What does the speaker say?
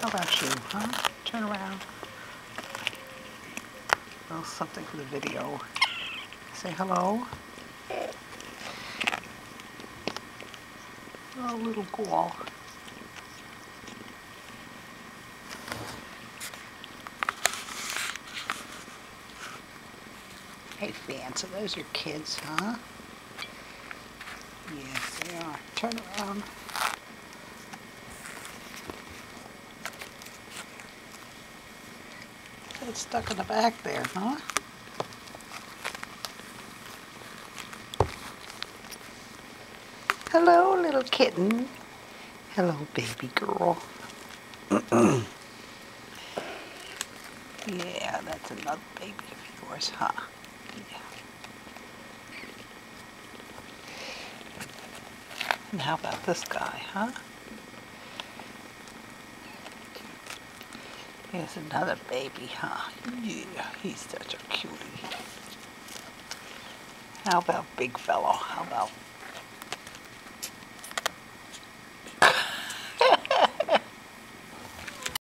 How about you, huh? Turn around. Oh, something for the video. Say hello. Oh, little ghoul. Hey, Fancy, those your kids, huh? Yes, they are. Turn around. It's stuck in the back there, huh? Hello, little kitten. Hello, baby girl. Yeah, that's another baby of yours, huh? Yeah. And how about this guy, huh? Here's another baby, huh? Yeah, he's such a cutie. How about big fellow? How about